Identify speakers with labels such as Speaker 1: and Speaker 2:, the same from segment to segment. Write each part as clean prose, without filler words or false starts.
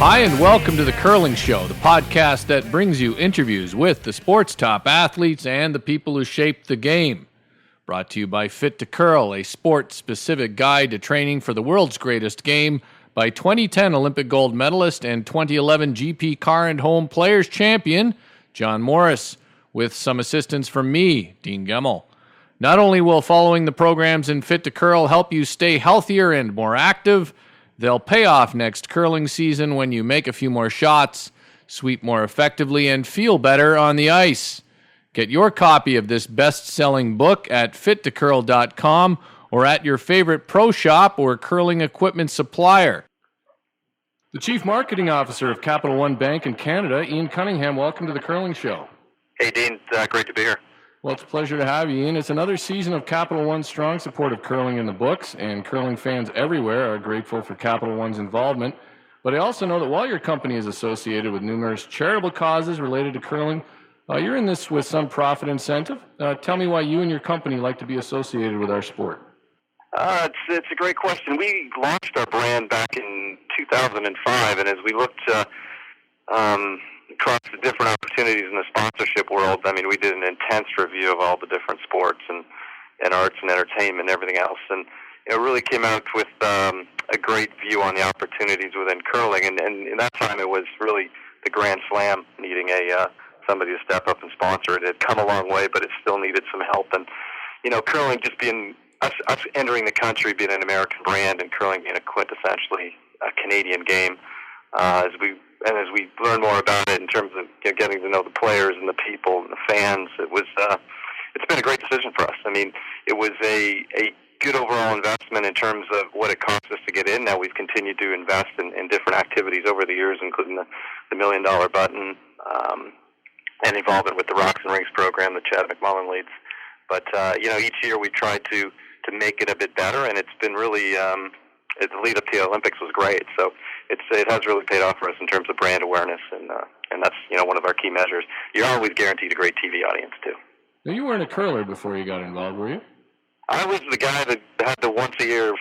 Speaker 1: Hi, and welcome to The Curling Show, the podcast that brings you interviews with the sport's top athletes and the people who shape the game. Brought to you by Fit to Curl, a sport-specific guide to training for the world's greatest game by 2010 Olympic gold medalist and 2011 GP Car and Home Players Champion, John Morris, with some assistance from me, Dean Gemmell. Not only will following the programs in Fit to Curl help you stay healthier and more active, they'll pay off next curling season when you make a few more shots, sweep more effectively, and feel better on the ice. Get your copy of this best-selling book at fittocurl.com or at your favorite pro shop or curling equipment supplier. The Chief Marketing Officer of Capital One Bank in Canada, Ian Cunningham, welcome to The Curling Show.
Speaker 2: Hey, Dean. Great to be here.
Speaker 1: Well, it's a pleasure to have you, Ian. It's another season of Capital One's strong support of curling in the books, and curling fans everywhere are grateful for Capital One's involvement. But I also know that while your company is associated with numerous charitable causes related to curling, you're in this with some profit incentive. Tell me why you and your company like to be associated with our sport.
Speaker 2: It's a great question. We launched our brand back in 2005, and as we looked across the different opportunities in the sponsorship world, I mean, we did an intense review of all the different sports and arts and entertainment and everything else, and it really came out with a great view on the opportunities within curling, and in that time it was really the Grand Slam needing somebody to step up and sponsor it. It had come a long way, but it still needed some help, and curling just being us entering the country, being an American brand, and curling being a quintessentially Canadian game, as we learn more about it in terms of getting to know the players and the people and the fans, it's been a great decision for us. I mean, it was a good overall investment in terms of what it cost us to get in. Now we've continued to invest in different activities over the years, including the $1 Million Button and involvement with the Rocks and Rings program that Chad McMullen leads. But each year we've tried to make it a bit better, and it's been really the lead up to the Olympics was great. So it has really paid off for us in terms of brand awareness, and that's one of our key measures. You're always guaranteed a great TV audience too.
Speaker 1: Now, you weren't a curler before you got involved, were you?
Speaker 2: I was the guy that had the once a year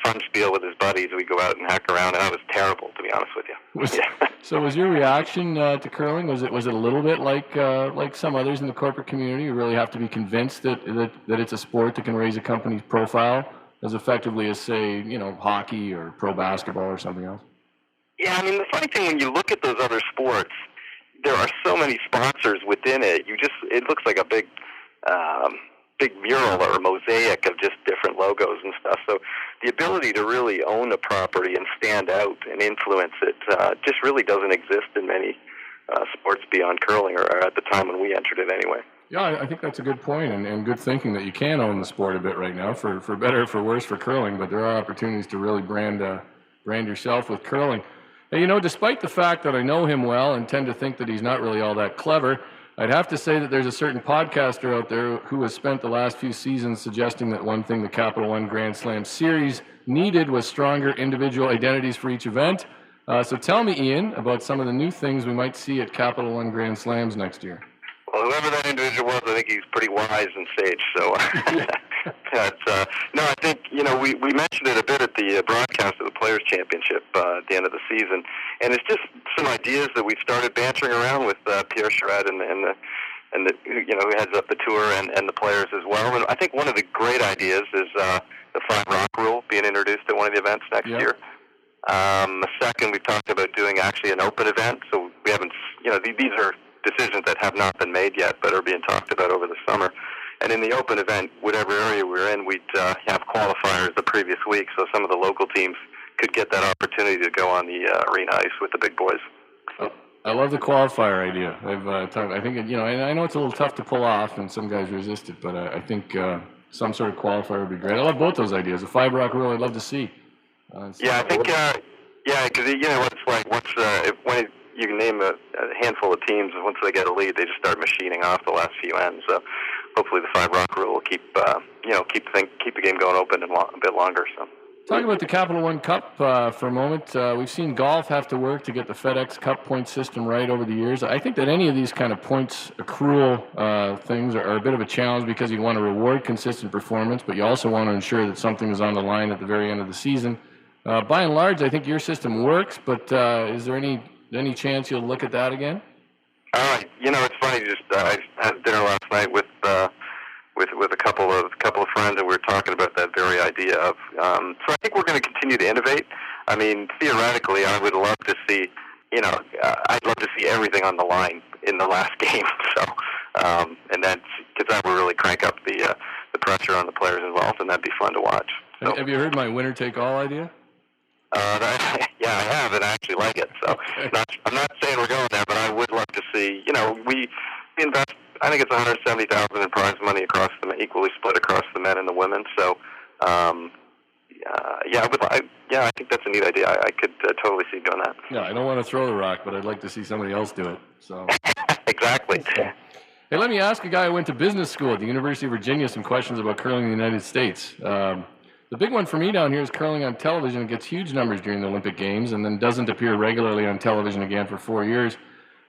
Speaker 2: fun spiel with his buddies. We'd go out and hack around, and I was terrible, to be honest with you. So was your reaction to curling, was it a little bit like some others in the corporate community? You really have to be convinced that it's a sport that can raise a company's profile as effectively as, say, hockey or pro basketball or something else? Yeah, I mean, the funny thing, when you look at those other sports, there are so many sponsors within it. It looks like a big mural or a mosaic of just different logos and stuff. So the ability to really own a property and stand out and influence it just really doesn't exist in many sports beyond curling, or at the time when we entered it anyway.
Speaker 1: Yeah, I think that's a good point, and good thinking that you can own the sport a bit right now, for better or for worse for curling, but there are opportunities to really brand yourself with curling. Hey, despite the fact that I know him well and tend to think that he's not really all that clever, I'd have to say that there's a certain podcaster out there who has spent the last few seasons suggesting that one thing the Capital One Grand Slam Series needed was stronger individual identities for each event. So tell me, Ian, about some of the new things we might see at Capital One Grand Slams next year.
Speaker 2: Well, whoever that individual was, I think he's pretty wise and sage. So, I think we mentioned it a bit at the broadcast of the Players Championship at the end of the season, and it's just some ideas that we started bantering around with Pierre Charette and the who heads up the tour and the players as well. And I think one of the great ideas is the 5 rock rule being introduced at one of the events next year. The second, we've talked about doing actually an open event. So we haven't, these are decisions that have not been made yet, but are being talked about over the summer. And in the open event, whatever area we're in, we'd have qualifiers the previous week, so some of the local teams could get that opportunity to go on the arena ice with the big boys.
Speaker 1: I love the qualifier idea. I think and I know it's a little tough to pull off, and some guys resist it, but I think some sort of qualifier would be great. I love both those ideas. The 5 rock rule, I'd love to see.
Speaker 2: I think, because what it's like, when you can name a handful of teams, once they get a lead, they just start machining off the last few ends. So hopefully the 5 rock rule will keep the game going open a bit longer. So.
Speaker 1: Talk about the Capital One Cup for a moment. We've seen golf have to work to get the FedEx Cup point system right over the years. I think that any of these kind of points accrual things are a bit of a challenge because you want to reward consistent performance, but you also want to ensure that something is on the line at the very end of the season. By and large, I think your system works, but is there any chance you'll look at that again?
Speaker 2: It's funny. I had dinner last night with a couple of friends, and we were talking about that very idea of. So I think we're going to continue to innovate. I mean, theoretically, I would love to see. I'd love to see everything on the line in the last game. So, and because that would really crank up the pressure on the players involved, and that'd be fun to watch. So.
Speaker 1: Have you heard my winner-take-all idea?
Speaker 2: Yeah, I have, and I actually like it. So I'm not saying we're going there, but I would love to see. We invest. I think it's $170,000 in prize money equally split across the men and the women. So, I think that's a neat idea. I could totally see doing that.
Speaker 1: Yeah, I don't want to throw the rock, but I'd like to see somebody else do it. So
Speaker 2: exactly.
Speaker 1: Hey, let me ask a guy who went to business school at the University of Virginia some questions about curling in the United States. The big one for me down here is curling on television. It gets huge numbers during the Olympic Games and then doesn't appear regularly on television again for 4 years.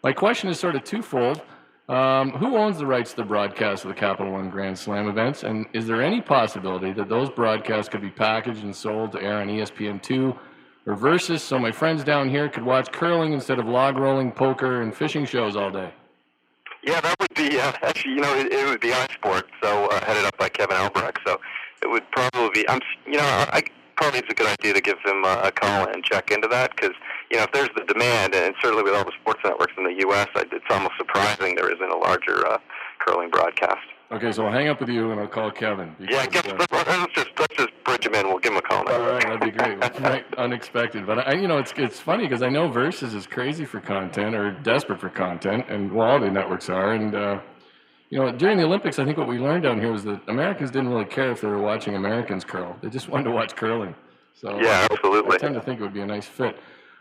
Speaker 1: My question is sort of twofold. Who owns the rights to the broadcast of the Capital One Grand Slam events? And is there any possibility that those broadcasts could be packaged and sold to air on ESPN2 or Versus so my friends down here could watch curling instead of log rolling, poker, and fishing shows all day?
Speaker 2: Yeah, that would be, actually, it would be iSport, so headed up by Kevin Albrecht. So it would probably be, probably it's a good idea to give him a call and check into that because, if there's the demand, and certainly with all the sports networks in the U.S., it's almost surprising there isn't a larger curling broadcast.
Speaker 1: Okay, so I'll hang up with you and I'll call Kevin.
Speaker 2: Yeah, let's just bridge him in. We'll give him a call now.
Speaker 1: All right, that'd be great. Right, unexpected. But, it's funny because I know Versus is crazy for content or desperate for content, and all the networks are. And, during the Olympics, I think what we learned down here was that Americans didn't really care if they were watching Americans curl. They just wanted to watch curling. So
Speaker 2: yeah, absolutely.
Speaker 1: I tend to think it would be a nice fit.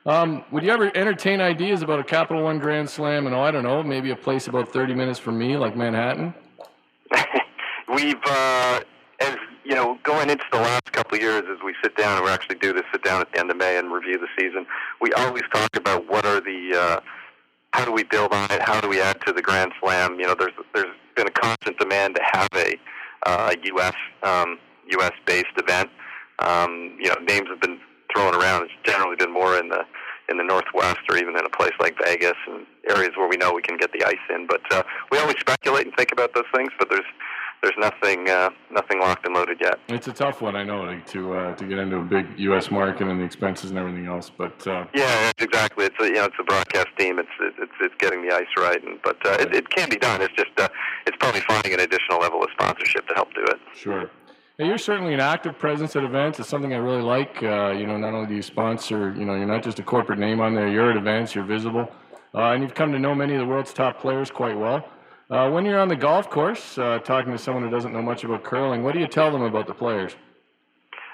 Speaker 1: Would you ever entertain ideas about a Capital One Grand Slam and, I don't know, maybe a place about 30 minutes from me, like Manhattan?
Speaker 2: We've, going into the last couple of years as we sit down, and we actually do this sit down at the end of May and review the season, we always talk about what are the, how do we build on it, how do we add to the Grand Slam. There's been a constant demand to have a U.S.-based event. Names have been thrown around. It's generally been more in the Northwest or even in a place like Vegas and areas where we know we can get the ice in. But we always speculate and think about those things, but there's nothing locked and loaded yet.
Speaker 1: It's a tough one, I know, to get into a big U.S. market and the expenses and everything else. But
Speaker 2: yeah, exactly. It's a broadcast team. It's getting the ice right, but it can be done. It's just it's probably finding an additional level of sponsorship to help do it.
Speaker 1: Sure. Hey, you're certainly an active presence at events. It's something I really like. Not only do you sponsor, you're not just a corporate name on there. You're at events. You're visible, and you've come to know many of the world's top players quite well. When you're on the golf course, talking to someone who doesn't know much about curling, what do you tell them about the players?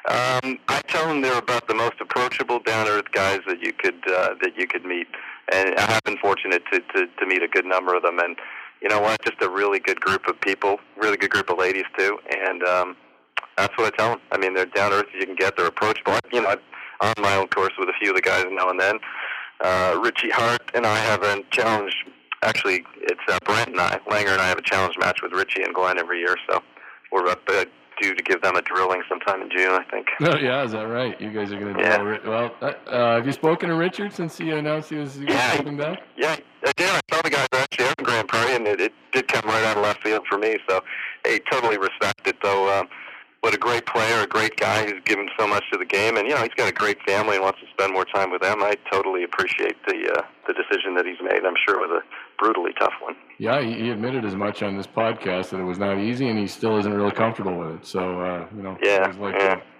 Speaker 2: I tell them they're about the most approachable, down-to-earth guys that you could meet, and I have been fortunate to meet a good number of them. And you know what? Just a really good group of people, really good group of ladies too, and that's what I tell them. I mean, they're down-to-earth as you can get. They're approachable. I'm on my own course with a few of the guys now and then. Richie Hart and I have a challenge. Actually, it's Brent and Langer and I have a challenge match with Richie and Glenn every year, so we're due to give them a drilling sometime in June, I think.
Speaker 1: Oh, yeah, is that right? You guys are going to drill. Well, have you spoken to Richard since he announced he was coming back?
Speaker 2: Yeah, I did. I saw the guys actually having Grand Prix, and it did come right out of left field for me, so I totally respect it, though. What a great player, a great guy who's given so much to the game, and he's got a great family and wants to spend more time with them. I totally appreciate the decision that he's made. I'm sure it was a brutally tough one.
Speaker 1: Yeah, he admitted as much on this podcast that it was not easy, and he still isn't really comfortable with it. So I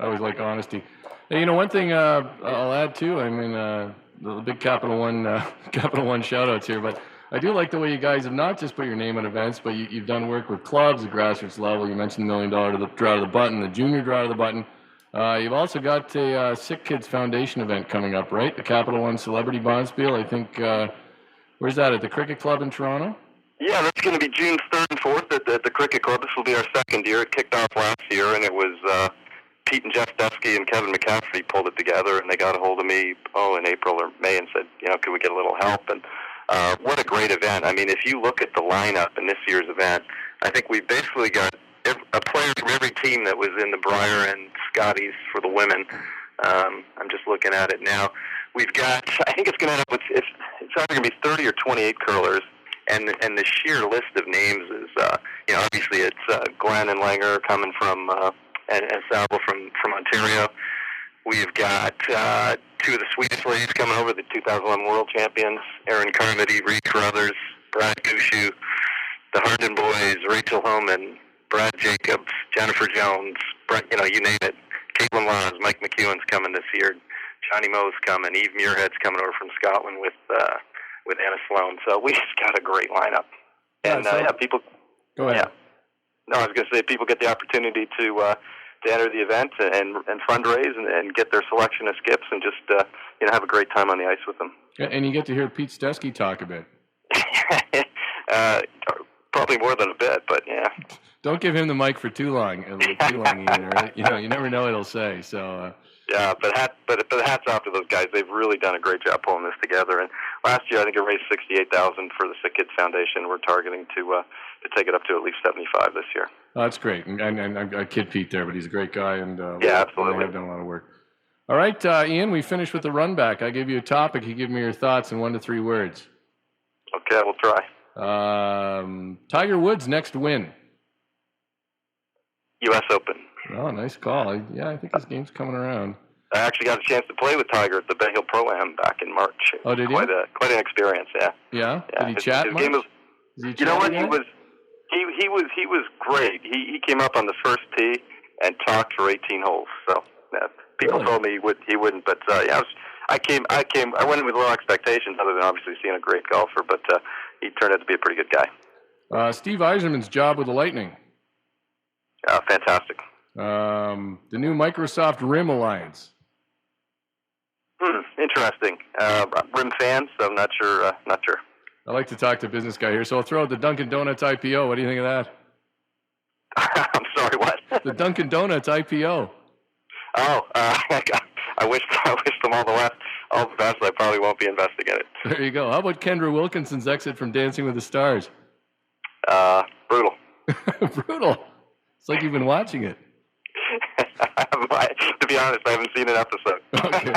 Speaker 1: always like honesty. Hey, one thing I'll add too. I mean, the big Capital One shout-outs here, but I do like the way you guys have not just put your name on events, but you've done work with clubs at grassroots level. You mentioned the $1 million draw to the button, the junior draw to the button. You've also got a Sick Kids Foundation event coming up, right? The Capital One Celebrity Bonspiel. I think, where's that, at the Cricket Club in Toronto?
Speaker 2: Yeah, that's going to be June 3rd and 4th at the Cricket Club. This will be our second year. It kicked off last year, and it was Pete and Jeff Dusky and Kevin McCaffrey pulled it together, and they got a hold of me, in April or May and said, could we get a little help? And what a great event. I mean, if you look at the lineup in this year's event, I think we basically got a player from every team that was in the Briar and Scotties for the women. I'm just looking at it now. We've got, I think it's going to end up with, it's either going to be 30 or 28 curlers, and the sheer list of names is, obviously it's Glenn and Langer coming from, and Sable from Ontario. We've got two of the Swedish ladies coming over, the 2011 World Champions, Erin Carmody, Reed Carruthers, Brad Gushu, the Harden boys, Rachel Homan, Brad Jacobs, Jennifer Jones, Brent, you name it. Caitlin Laws, Mike McEwen's coming this year. Johnny Moe's coming. Eve Muirhead's coming over from Scotland with Anna Sloan. So we just got a great lineup. And people.
Speaker 1: Go ahead.
Speaker 2: Yeah. No, I was going to say people get the opportunity to enter the event and fundraise and get their selection of skips and just have a great time on the ice with them.
Speaker 1: Yeah, and you get to hear Pete Stesky talk a bit.
Speaker 2: Probably more than a bit, but yeah.
Speaker 1: Don't give him the mic for too long. Ian, right? You never know what he'll say. So.
Speaker 2: Yeah, but hats off to those guys. They've really done a great job pulling this together. And last year, I think it raised $68,000 for the Sick Kids Foundation. We're targeting to take it up to at least $75,000 this year.
Speaker 1: Oh, that's great. And I kid Pete there, but he's a great guy. And
Speaker 2: yeah, absolutely.
Speaker 1: They've done a lot of work. All right, Ian, we finished with the run back. I gave you a topic. You give me your thoughts in 1 to 3 words.
Speaker 2: Okay, we'll try.
Speaker 1: Tiger Woods' next win.
Speaker 2: U.S. Open.
Speaker 1: Oh, nice call. I think this game's coming around.
Speaker 2: I actually got a chance to play with Tiger at the Bay Hill Pro-Am back in March.
Speaker 1: Oh, did you?
Speaker 2: Quite an experience, yeah.
Speaker 1: Yeah? Did he chat much?
Speaker 2: You know what? He was great. He came up on the first tee and talked for 18 holes. So people told me he wouldn't, but I went in with low expectations, other than obviously seeing a great golfer. But he turned out to be a pretty good guy.
Speaker 1: Steve Yzerman's job with the Lightning.
Speaker 2: Fantastic.
Speaker 1: The new Microsoft Rim Alliance.
Speaker 2: Interesting. Rim fan, so I'm not sure.
Speaker 1: I like to talk to a business guy here, so I'll throw out the Dunkin' Donuts IPO. What do you think of
Speaker 2: that? I'm sorry, what?
Speaker 1: The Dunkin' Donuts IPO.
Speaker 2: Oh, I wish them all the best. I probably won't be investing in it.
Speaker 1: There you go. How about Kendra Wilkinson's exit from Dancing with the Stars?
Speaker 2: Brutal.
Speaker 1: Brutal. It's like you've been watching it.
Speaker 2: To be honest, I haven't seen an episode.
Speaker 1: Okay.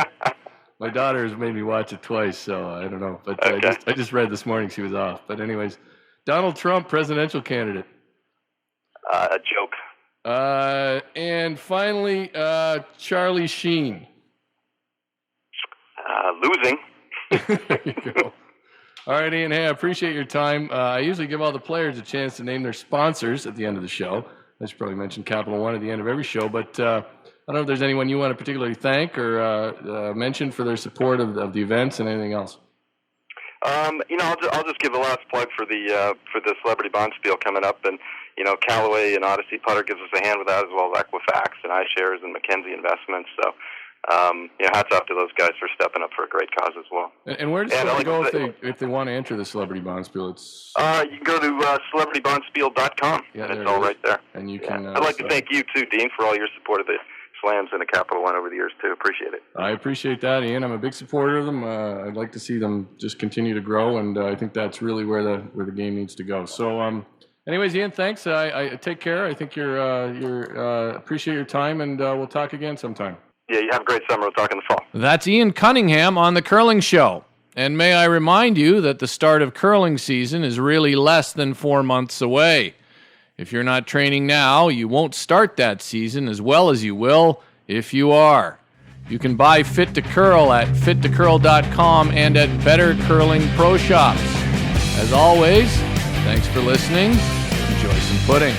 Speaker 1: My daughter has made me watch it twice, so I don't know. But
Speaker 2: okay.
Speaker 1: I just read this morning she was off. But anyways, Donald Trump, presidential candidate.
Speaker 2: A joke.
Speaker 1: And finally, Charlie Sheen.
Speaker 2: Losing.
Speaker 1: There you go. All right, Ian, hey, I appreciate your time. I usually give all the players a chance to name their sponsors at the end of the show. I should probably mention Capital One at the end of every show, but I don't know if there's anyone you want to particularly thank or mention for their support of the events and anything else.
Speaker 2: I'll just give a last plug for the Celebrity Bonspiel coming up, and Callaway and Odyssey Putter gives us a hand with that, as well as Equifax and iShares and Mackenzie Investments. So, hats off to those guys for stepping up for a great cause as well.
Speaker 1: And where does someone go if they want to enter the Celebrity Bonspiel? It's
Speaker 2: you can go to celebritybondspiel.com.
Speaker 1: Yeah,
Speaker 2: and it's all right there.
Speaker 1: And you can.
Speaker 2: I'd like to thank you too, Dean, for all your support of the Slams and the Capital One over the years too. Appreciate it.
Speaker 1: I appreciate that, Ian. I'm a big supporter of them. I'd like to see them just continue to grow, and I think that's really where the game needs to go. So, anyways, Ian, thanks. I take care. I think you're appreciate your time, and we'll talk again sometime.
Speaker 2: Yeah, you have a great summer. We'll talk in the fall.
Speaker 1: That's Ian Cunningham on The Curling Show. And may I remind you that the start of curling season is really less than 4 months away. If you're not training now, you won't start that season as well as you will if you are. You can buy Fit to Curl at fittocurl.com and at Better Curling Pro Shops. As always, thanks for listening. Enjoy some pudding.